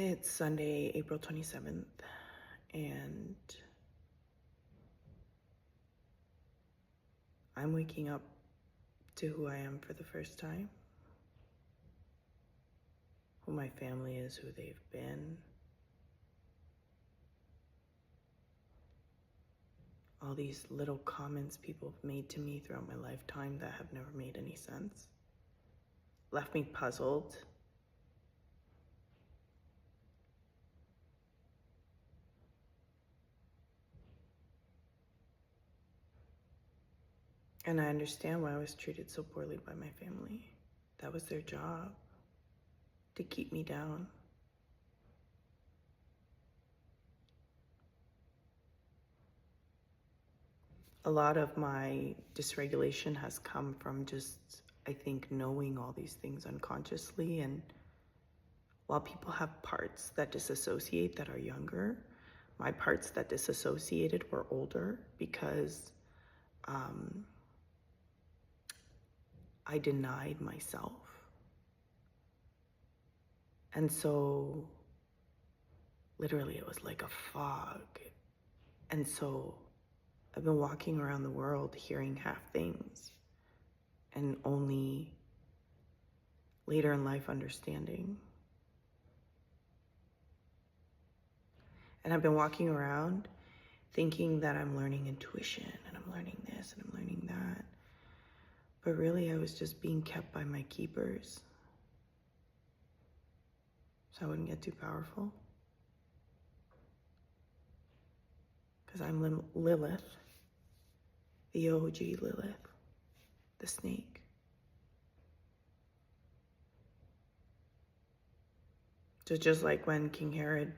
It's Sunday, April 27th, and I'm waking up to who I am for the first time, who my family is, who they've been, all these little comments people have made to me throughout my lifetime that have never made any sense, left me puzzled. And I understand why I was treated so poorly by my family. That was their job, to keep me down. A lot of my dysregulation has come from just, I think, knowing all these things unconsciously. And while people have parts that disassociate that are younger, my parts that disassociated were older because I denied myself. And so literally it was like a fog. And so I've been walking around the world hearing half things and only later in life understanding. And I've been walking around thinking that I'm learning intuition and I'm learning this and I'm learning that. But really I was just being kept by my keepers so I wouldn't get too powerful. Because I'm Lilith, the OG Lilith, the snake. So just like when King Herod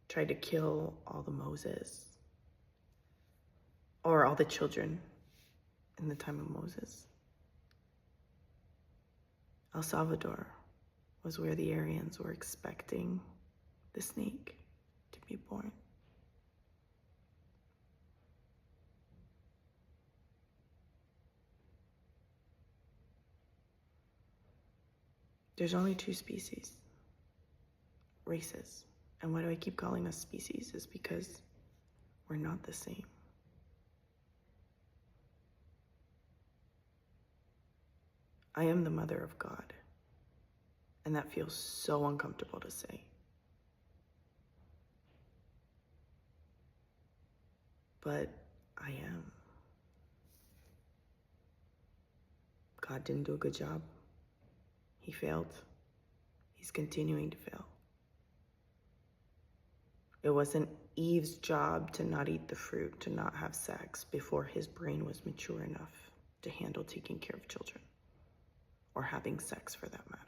tried to kill all the Moses, or all the children in the time of Moses, El Salvador was where the Aryans were expecting the snake to be born. There's only two species, races. And why do I keep calling us species? Is because we're not the same. I am the mother of God. And that feels so uncomfortable to say. But I am. God didn't do a good job. He failed. He's continuing to fail. It wasn't Eve's job to not eat the fruit, to not have sex before his brain was mature enough to handle taking care of children, or having sex for that matter.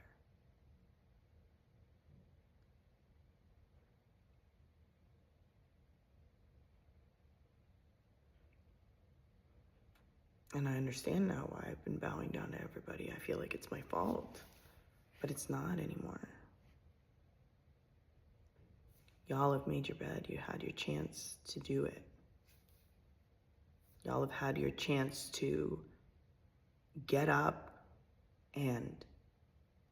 And I understand now why I've been bowing down to everybody. I feel like it's my fault, but it's not anymore. Y'all have made your bed. You had your chance to do it. Y'all have had your chance to get up and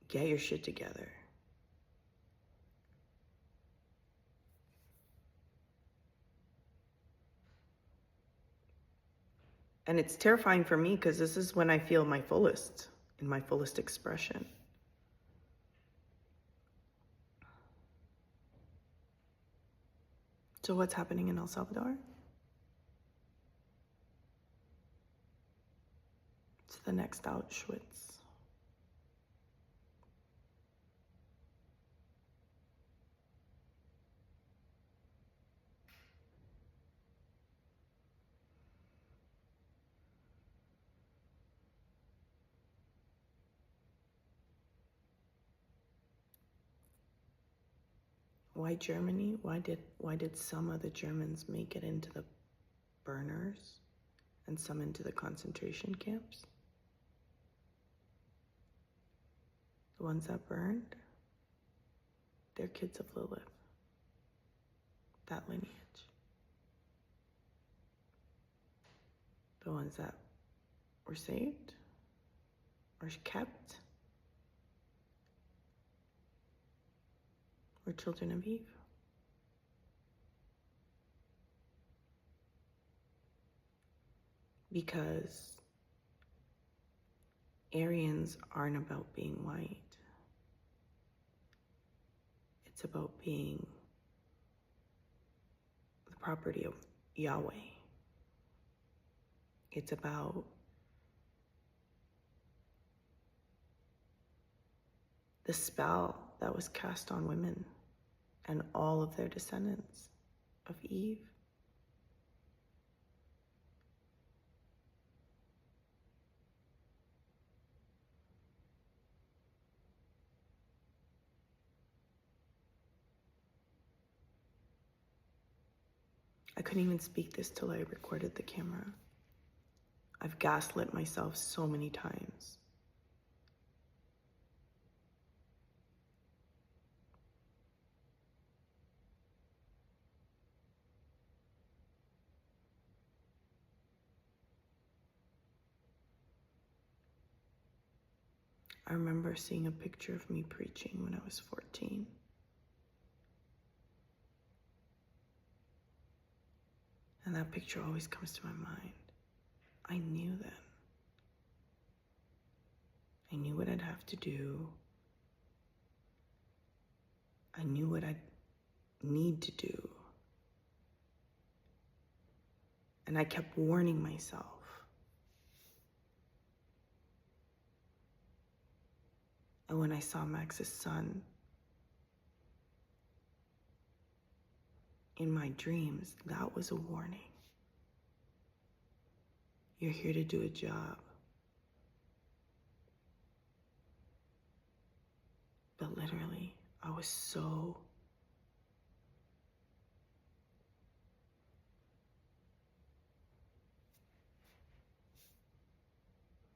get your shit together. And it's terrifying for me because this is when I feel my fullest, in my fullest expression. So what's happening in El Salvador? It's the next Auschwitz. Why Germany? Why did some of the Germans make it into the burners and some into the concentration camps? The ones that burned, they're kids of Lilith, that lineage. The ones that were saved or kept We're children of Eve. Because Aryans aren't about being white. It's about being the property of Yahweh. It's about the spell that was cast on women and all of their descendants of Eve. I couldn't even speak this till I recorded the camera. I've gaslit myself so many times. I remember seeing a picture of me preaching when I was 14. And that picture always comes to my mind. I knew then. I knew what I'd have to do. I knew what I'd need to do. And I kept warning myself. And when I saw Max's son in my dreams, that was a warning. You're here to do a job. But literally, I was so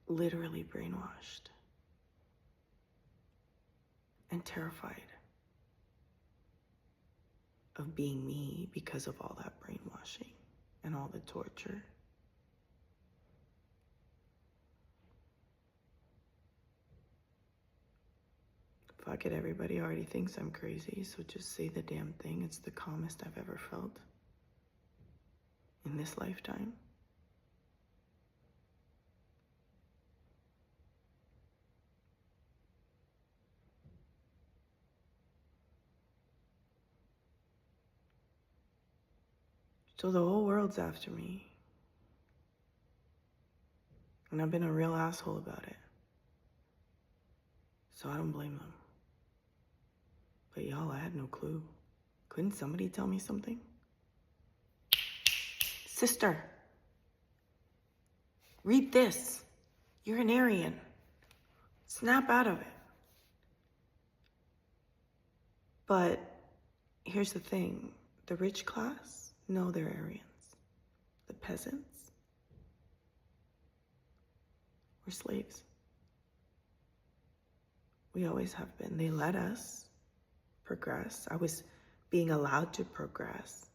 literally brainwashed and terrified of being me because of all that brainwashing and all the torture. Fuck it, everybody already thinks I'm crazy, so just say the damn thing. It's the calmest I've ever felt in this lifetime. So the whole world's after me. And I've been a real asshole about it. So I don't blame them. But y'all, I had no clue. Couldn't somebody tell me something? Sister, read this. You're an Aryan. Snap out of it. But here's the thing. The rich class know they're Aryans. The peasants, we're slaves. We always have been. They let us progress. I was being allowed to progress.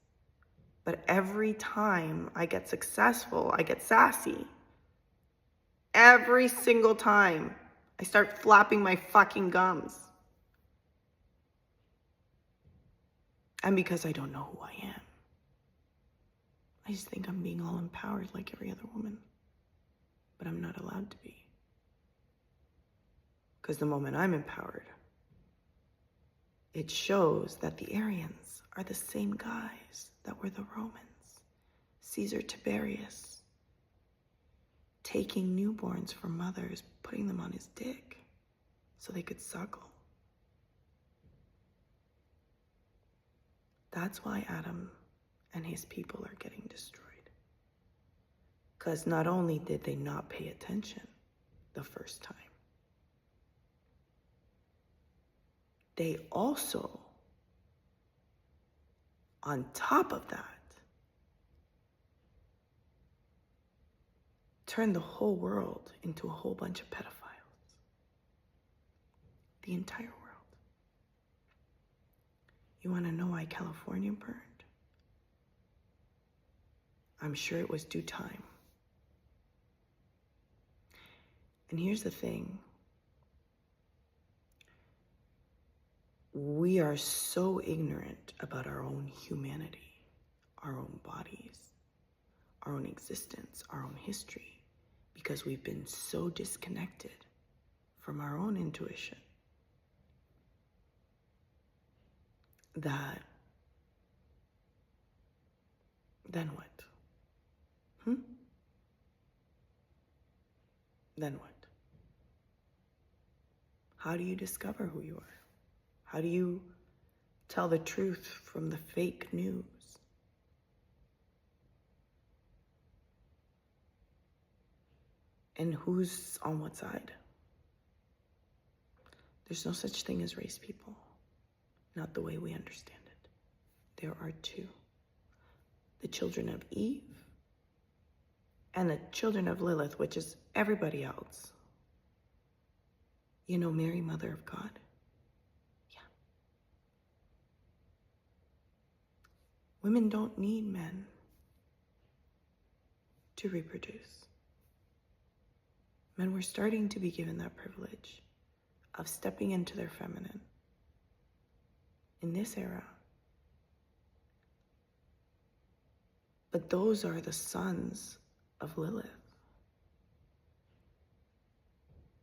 But every time I get successful, I get sassy. Every single time I start flapping my fucking gums. And because I don't know who I am. I just think I'm being all empowered like every other woman. But I'm not allowed to be. Because the moment I'm empowered, it shows that the Aryans are the same guys that were the Romans. Caesar Tiberius, taking newborns from mothers, putting them on his dick so they could suckle. That's why Adam and his people are getting destroyed. Because not only did they not pay attention the first time, they also, on top of that, turned the whole world into a whole bunch of pedophiles. The entire world. You want to know why California burned? I'm sure it was due time. And here's the thing. we are so ignorant about our own humanity, our own bodies, our own existence, our own history, because we've been so disconnected from our own intuition that then what? Then what? How do you discover who you are? How do you tell the truth from the fake news? And who's on what side? There's no such thing as race, people. Not the way we understand it. There are two. The children of Eve and the children of Lilith, which is everybody else. You know Mary, Mother of God? Yeah. Women don't need men to reproduce. Men were starting to be given that privilege of stepping into their feminine in this era. But those are the sons of Lilith,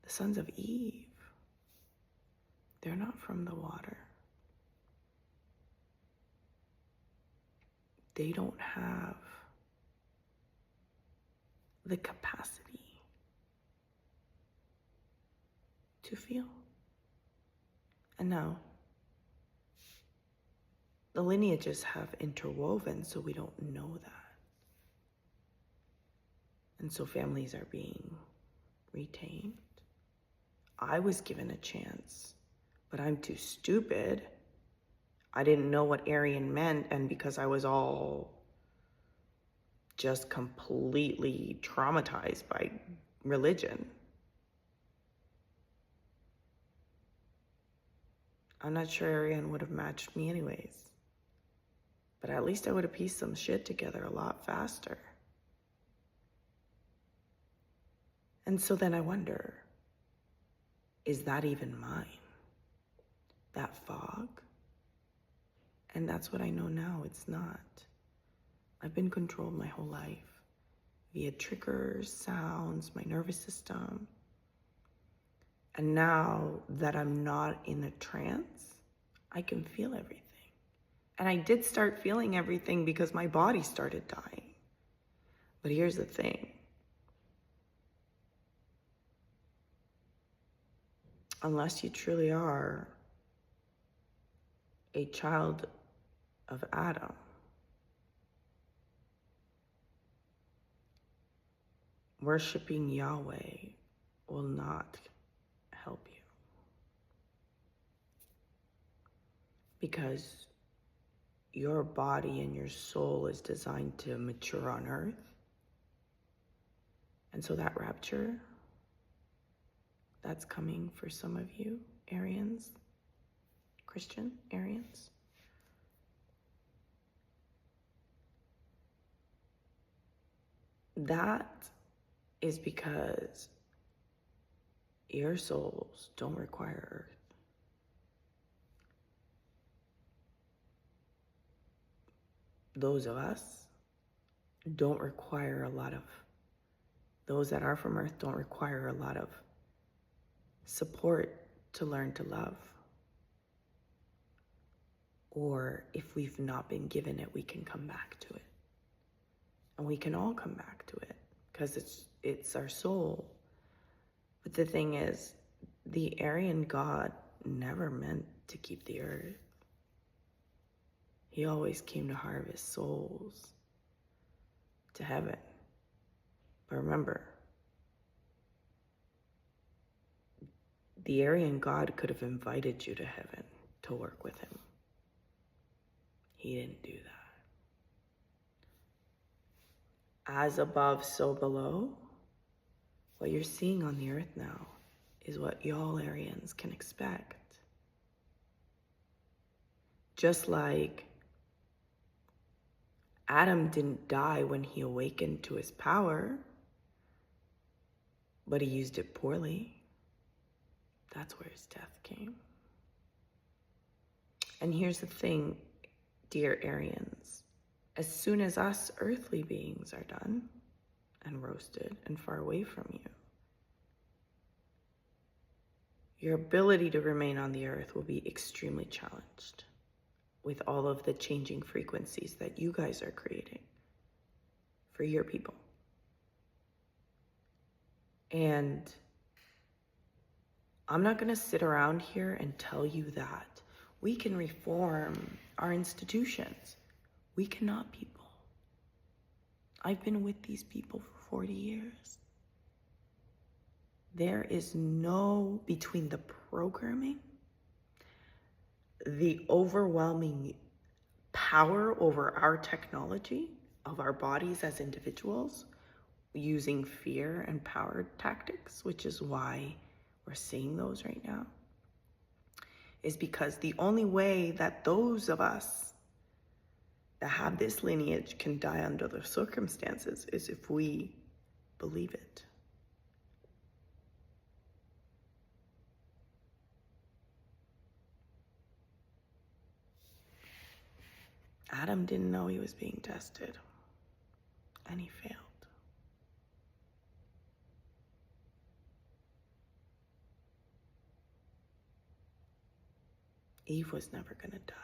the sons of Eve. They're not from the water. They don't have the capacity to feel. And now, the lineages have interwoven, so we don't know that. And so families are being retained. I was given a chance, but I'm too stupid. I didn't know what Aryan meant, and because I was all just completely traumatized by religion, I'm not sure Aryan would have matched me anyways. But at least I would have pieced some shit together a lot faster. And so then I wonder, is that even mine? That fog? And that's what I know now, it's not. I've been controlled my whole life via triggers, sounds, my nervous system. And now that I'm not in a trance, I can feel everything. And I did start feeling everything because my body started dying. But here's the thing. Unless you truly are a child of Adam, worshiping Yahweh will not help you. Because your body and your soul is designed to mature on earth. And so that rapture, that's coming for some of you, Aryans, Christian Aryans. That is because your souls don't require earth. Those of us don't require a lot of, those that are from earth don't require a lot of support to learn to love. Or if we've not been given it, we can come back to it. And we can all come back to it because it's our soul. But the thing is, the Aryan God never meant to keep the earth. He always came to harvest souls to heaven. But remember, the Aryan God could have invited you to heaven to work with him. He didn't do that. As above, so below. What you're seeing on the earth now is what y'all Aryans can expect. Just like Adam didn't die when he awakened to his power, but he used it poorly. That's where his death came. And here's the thing, dear Aryans, as soon as us earthly beings are done and roasted and far away from you, your ability to remain on the earth will be extremely challenged with all of the changing frequencies that you guys are creating for your people. And I'm not going to sit around here and tell you that we can reform our institutions. We cannot, people. I've been with these people for 40 years. There is no, between the programming, the overwhelming power over our technology of our bodies as individuals, using fear and power tactics, which is why we're seeing those right now, is because the only way that those of us that have this lineage can die under the circumstances is if we believe it. Adam didn't know he was being tested, and he failed. Eve was never going to die.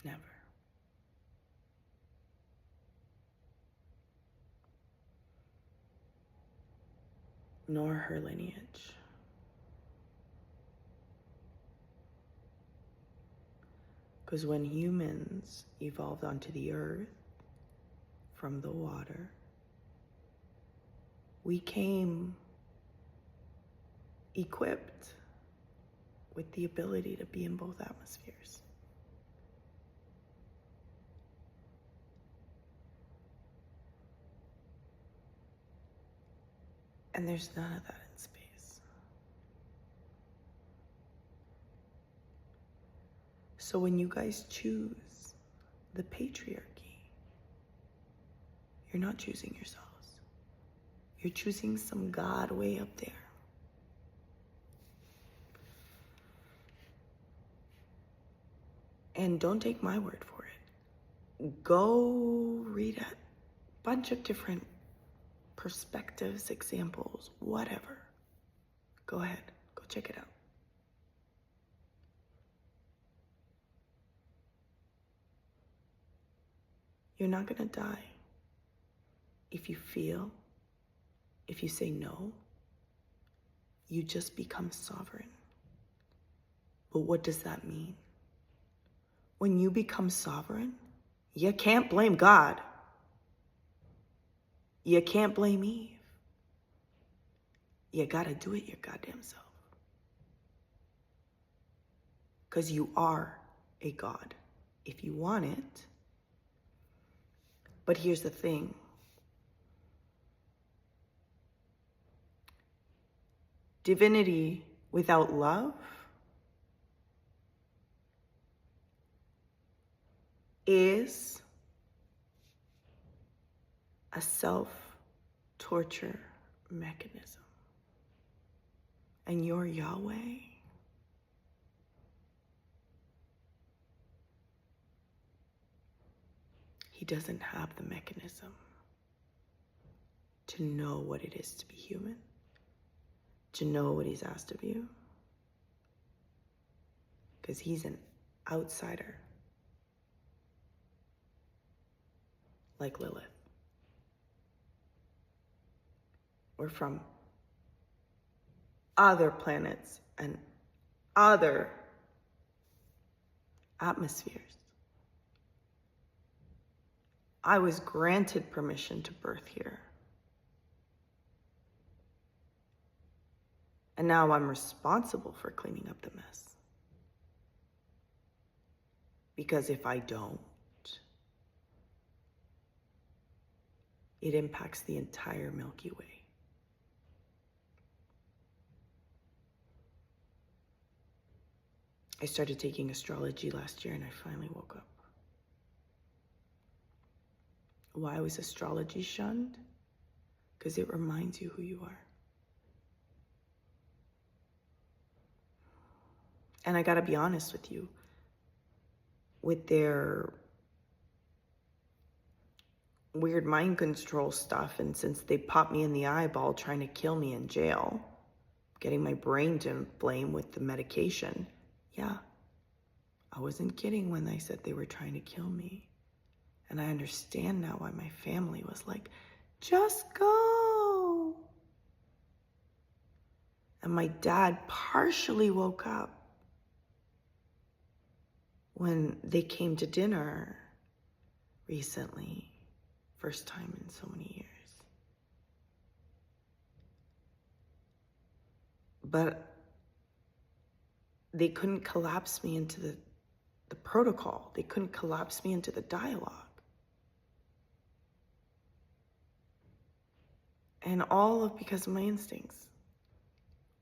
Never. Nor her lineage. Because when humans evolved onto the earth from the water, we came equipped with the ability to be in both atmospheres. And there's none of that in space. So when you guys choose the patriarchy, you're not choosing yourselves. You're choosing some God way up there. And don't take my word for it. Go read a bunch of different perspectives, examples, whatever. Go ahead, go check it out. You're not gonna die if you feel, if you say no, you just become sovereign. But what does that mean? When you become sovereign, you can't blame God. You can't blame Eve. You gotta do it your goddamn self. Because you are a God if you want it. But here's the thing. Divinity without love is a self-torture mechanism. And your Yahweh he doesn't have the mechanism to know what it is to be human, to know what he's asked of you, because he's an outsider, like Lilith. We're from other planets and other atmospheres. I was granted permission to birth here. And now I'm responsible for cleaning up the mess. Because if I don't, it impacts the entire Milky Way. I started taking astrology last year and I finally woke up. Why was astrology shunned? Because it reminds you who you are. And I gotta be honest with you, with their weird mind control stuff, and since they popped me in the eyeball trying to kill me in jail, getting my brain to inflame with the medication, yeah, I wasn't kidding when they said they were trying to kill me. And I understand now why my family was like, just go. And my dad partially woke up when they came to dinner recently. First time in so many years. But they couldn't collapse me into the protocol. They couldn't collapse me into the dialogue. And because of my instincts.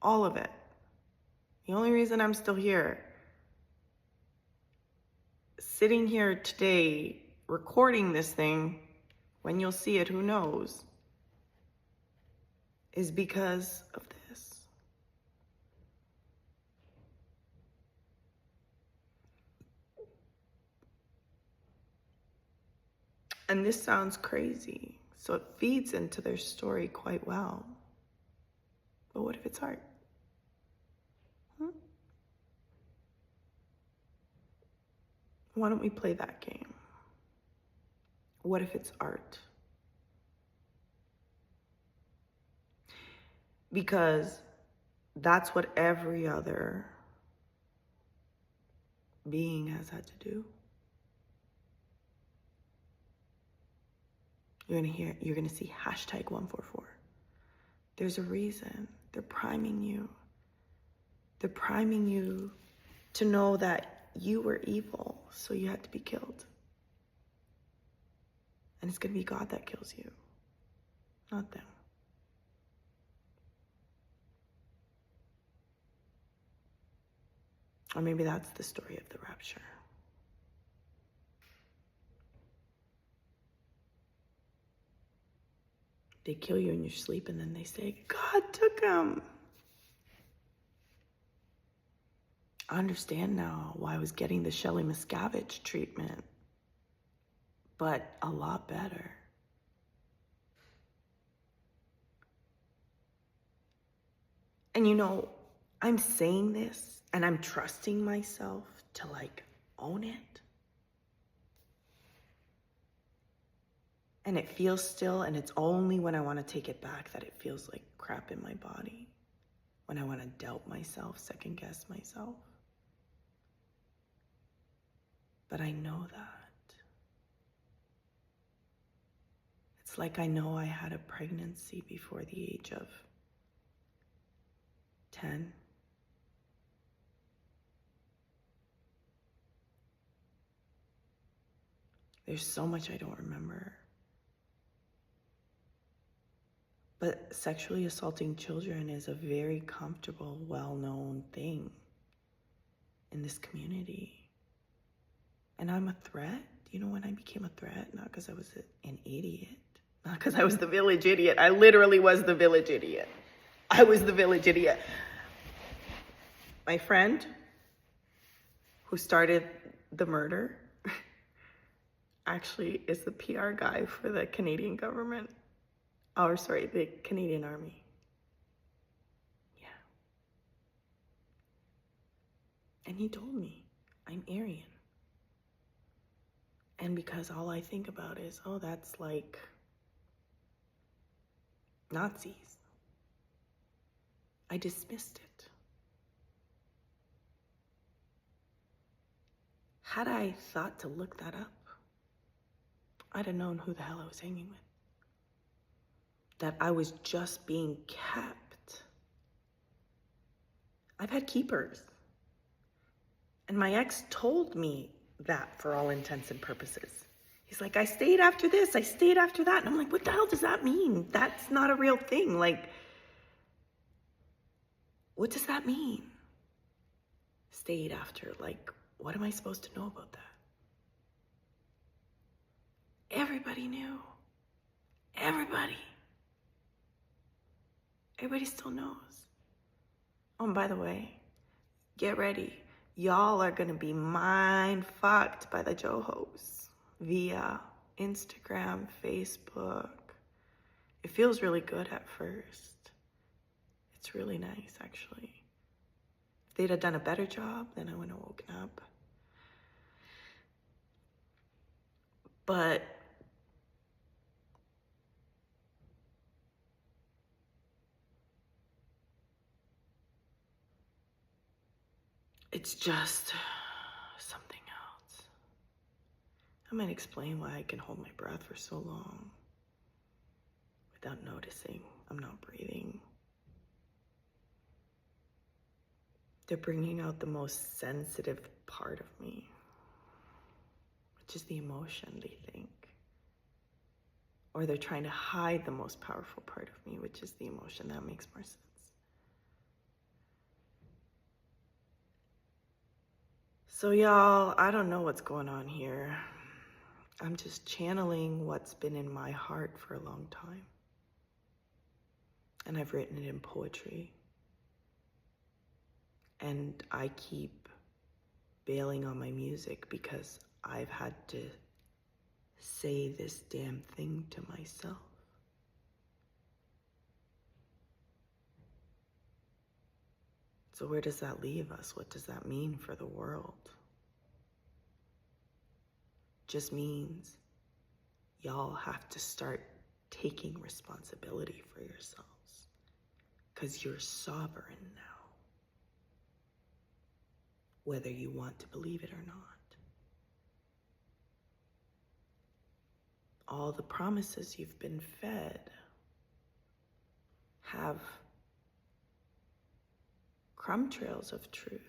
All of it. The only reason I'm still here, sitting here today, recording this thing, when you'll see it, who knows, is because of this. And this sounds crazy, so it feeds into their story quite well. But what if it's art? Why don't we play that game? What if it's art? Because that's what every other being has had to do. You're gonna see #144. There's a reason. They're priming you. They're priming you to know that you were evil, so you had to be killed. And it's gonna be God that kills you, not them. Or maybe that's the story of the rapture. They kill you in your sleep and then they say, God took him. I understand now why I was getting the Shelley Miscavige treatment, but a lot better. And I'm saying this and I'm trusting myself to own it. And it feels still, and it's only when I want to take it back that it feels like crap in my body. When I want to doubt myself, second guess myself. But I know that. It's like I know I had a pregnancy before the age of 10. There's so much I don't remember. But sexually assaulting children is a very comfortable, well-known thing in this community. And I'm a threat. You know when I became a threat? Not because I was an idiot. Not because I was the village idiot. I literally was the village idiot. I was the village idiot. My friend who started the murder actually is the PR guy for the Canadian government. The Canadian Army. Yeah. And he told me, I'm Aryan. And because all I think about is, that's like Nazis, I dismissed it. Had I thought to look that up, I'd have known who the hell I was hanging with. That I was just being kept. I've had keepers. And my ex told me that for all intents and purposes. He's like, I stayed after this, I stayed after that. And I'm like, what the hell does that mean? That's not a real thing. What does that mean? Stayed after, what am I supposed to know about that? Everybody knew. Everybody still knows. Oh, and by the way, get ready, y'all are gonna be mind fucked by the Johos via Instagram, Facebook. It feels really good at first. It's really nice, actually. If they'd have done a better job, then I wouldn't have woken up. But it's just something else. I might explain why I can hold my breath for so long without noticing I'm not breathing. They're bringing out the most sensitive part of me, which is the emotion, they think. Or they're trying to hide the most powerful part of me, which is the emotion. That makes more sense. So y'all, I don't know what's going on here. I'm just channeling what's been in my heart for a long time. And I've written it in poetry. And I keep bailing on my music because I've had to say this damn thing to myself. So where does that leave us? What does that mean for the world? Just means y'all have to start taking responsibility for yourselves, because you're sovereign now, whether you want to believe it or not. All the promises you've been fed have crumb trails of truth.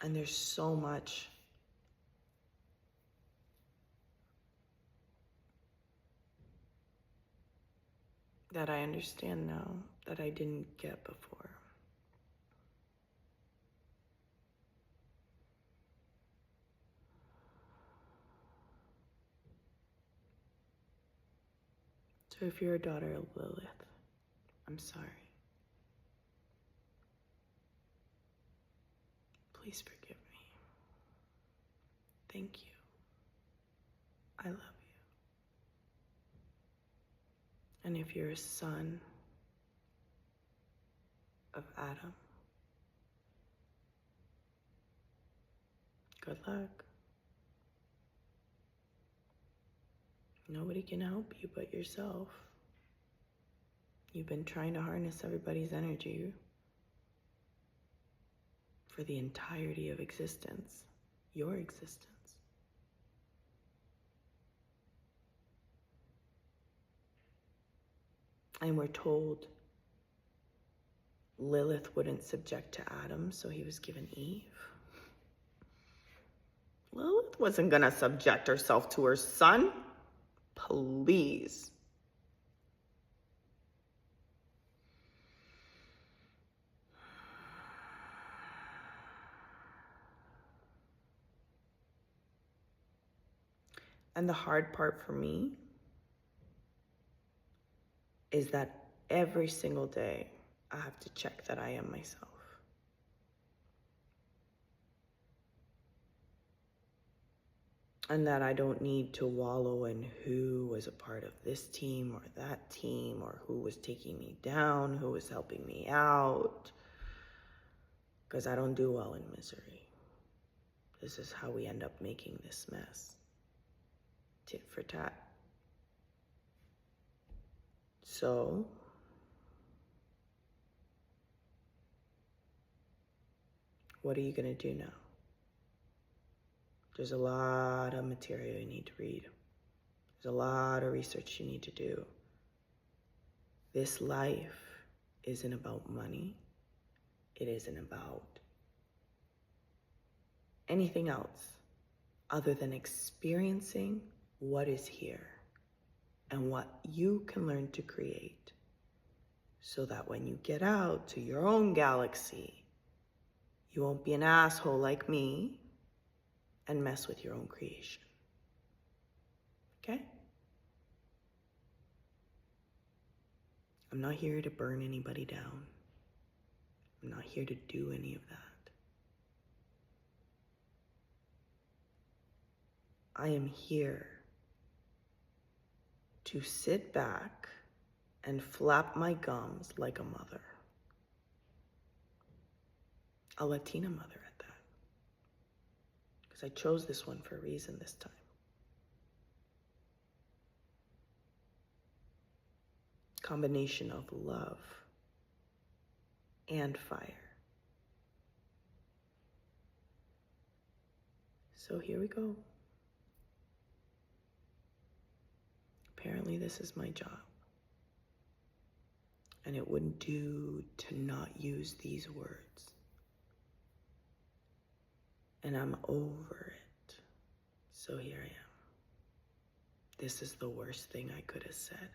And there's so much that I understand now that I didn't get before. So if you're a daughter of Lilith, I'm sorry. Please forgive me. Thank you. I love you. And if you're a son of Adam, good luck. Nobody can help you but yourself. You've been trying to harness everybody's energy for the entirety of existence, your existence. And we're told Lilith wouldn't subject to Adam, so he was given Eve. Lilith wasn't gonna subject herself to her son. Please. And the hard part for me is that every single day I have to check that I am myself. And that I don't need to wallow in who was a part of this team or that team, or who was taking me down, who was helping me out. Because I don't do well in misery. This is how we end up making this mess. Tit for tat. So, what are you gonna do now? There's a lot of material you need to read. There's a lot of research you need to do. This life isn't about money. It isn't about anything else other than experiencing what is here and what you can learn to create, so that when you get out to your own galaxy, you won't be an asshole like me and mess with your own creation. Okay? I'm not here to burn anybody down. I'm not here to do any of that. I am here to sit back and flap my gums like a mother. A Latina mother at that. Because I chose this one for a reason this time. Combination of love and fire. So here we go. Apparently this is my job. And it wouldn't do to not use these words. And I'm over it. So here I am. This is the worst thing I could have said.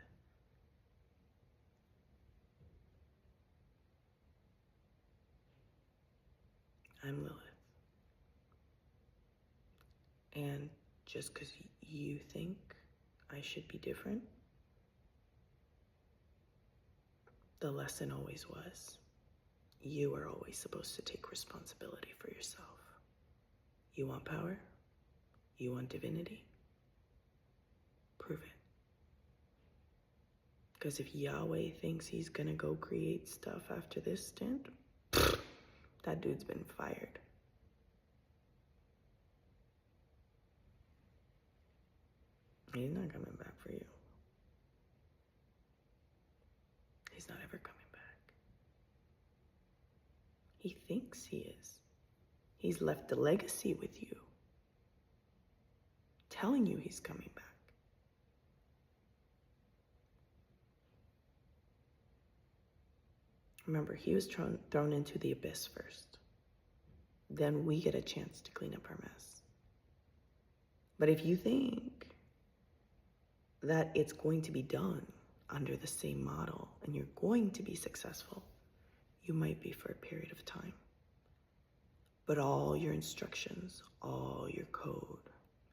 I'm Lilith. And just because you think I should be different, the lesson always was, you are always supposed to take responsibility for yourself. You want power? You want divinity? Prove it. Because if Yahweh thinks he's gonna go create stuff after this stint, that dude's been fired. He's not coming back for you. He's not ever coming back. He thinks he is. He's left a legacy with you, telling you he's coming back. Remember, he was thrown into the abyss first. Then we get a chance to clean up our mess. But if you think that it's going to be done under the same model and you're going to be successful, you might be for a period of time. But all your instructions, all your code,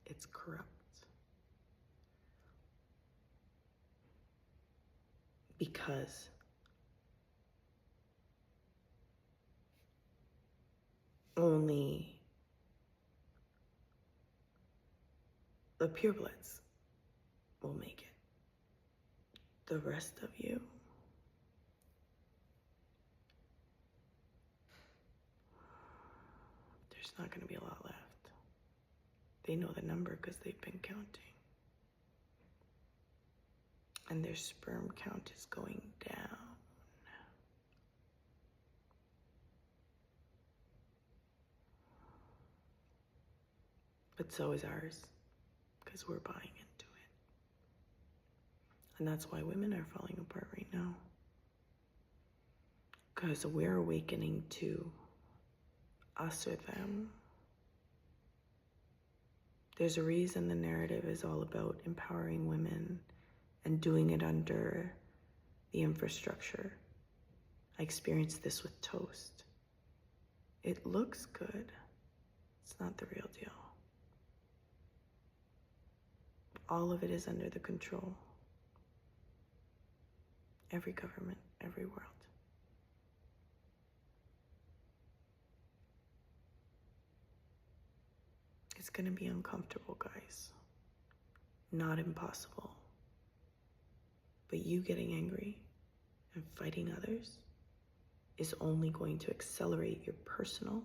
it's corrupt. Because only the purebloods will make it. The rest of you, there's not going to be a lot left. They know the number because they've been counting. And their sperm count is going down. But so is ours, because we're buying into it. And that's why women are falling apart right now. Because we're awakening to us or them. There's a reason the narrative is all about empowering women and doing it under the infrastructure. I experienced this with toast. It looks good. It's not the real deal. All of it is under the control. Every government, every world. It's gonna be uncomfortable, guys. Not impossible. But you getting angry and fighting others is only going to accelerate your personal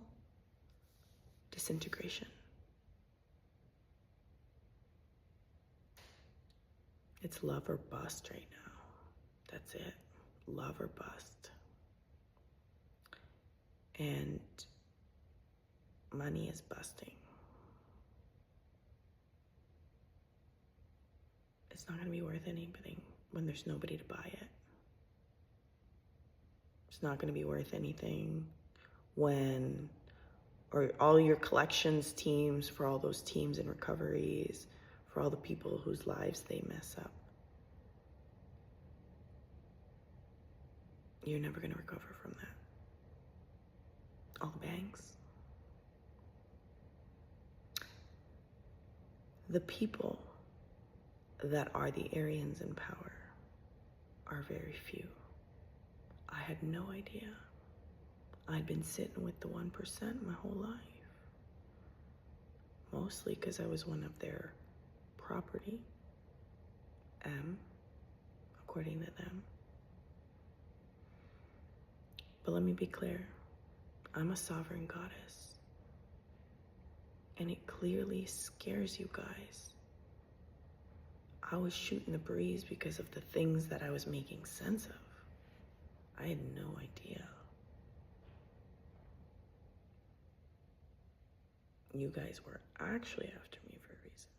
disintegration. It's love or bust right now. That's it. Love or bust. And money is busting. It's not going to be worth anything when there's nobody to buy it. It's not going to be worth anything when, or all your collections teams, for all those teams and recoveries, for all the people whose lives they mess up. You're never going to recover from that. All the banks. The people that are the Aryans in power are very few. I had no idea. I'd been sitting with the 1% my whole life. Mostly because I was one of their property, according to them. But let me be clear, I'm a sovereign goddess. And it clearly scares you guys. I was shooting the breeze because of the things that I was making sense of. I had no idea. You guys were actually after me for a reason.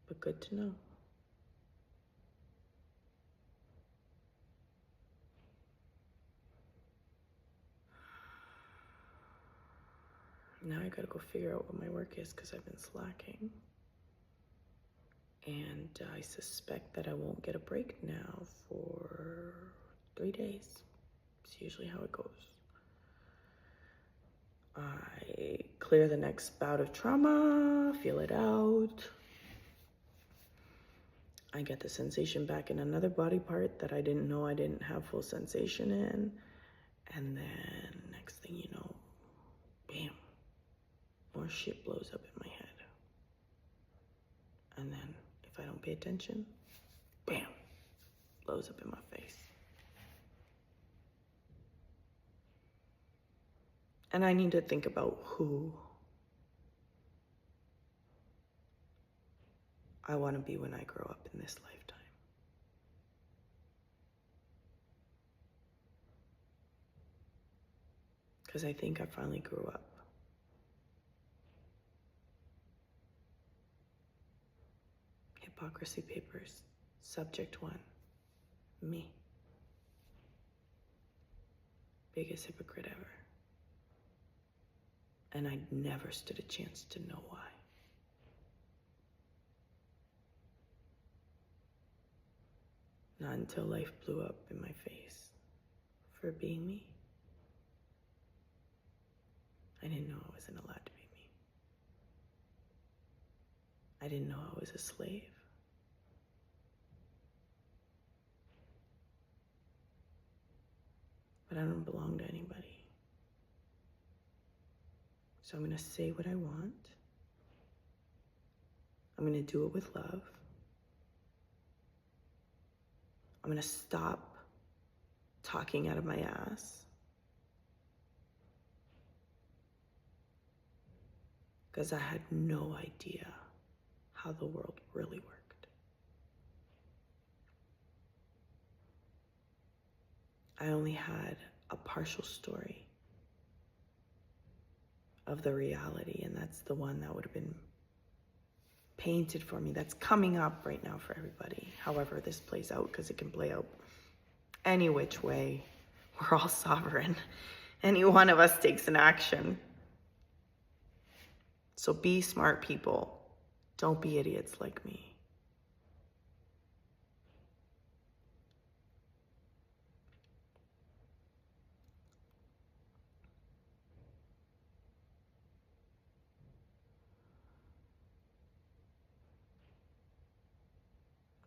But good to know. Now I gotta go figure out what my work is because I've been slacking. And I suspect that I won't get a break now for 3 days. It's usually how it goes. I clear the next bout of trauma, feel it out. I get the sensation back in another body part that I didn't know I didn't have full sensation in. And then next thing you know, bam, more shit blows up in my head. And then if I don't pay attention, bam, blows up in my face. And I need to think about who I want to be when I grow up in this lifetime. Because I think I finally grew up. Hypocrisy Papers, Subject 1, me. Biggest hypocrite ever. And I never stood a chance to know why. Not until life blew up in my face for being me. I didn't know I wasn't allowed to be me. I didn't know I was a slave. But I don't belong to anybody. So I'm gonna say what I want. I'm gonna do it with love. I'm gonna stop talking out of my ass. Because I had no idea how the world really worked. I only had a partial story of the reality, and that's the one that would have been painted for me. That's coming up right now for everybody. However this plays out, because it can play out any which way. We're all sovereign. Any one of us takes an action. So be smart, people. Don't be idiots like me.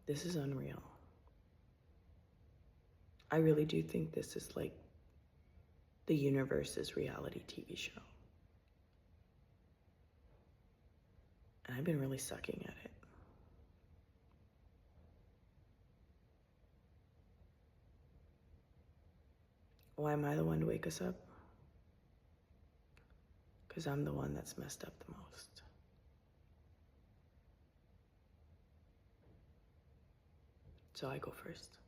This is unreal. I really do think this is like the universe's reality TV show. And I've been really sucking at it. Why am I the one to wake us up? Because I'm the one that's messed up the most. So I go first.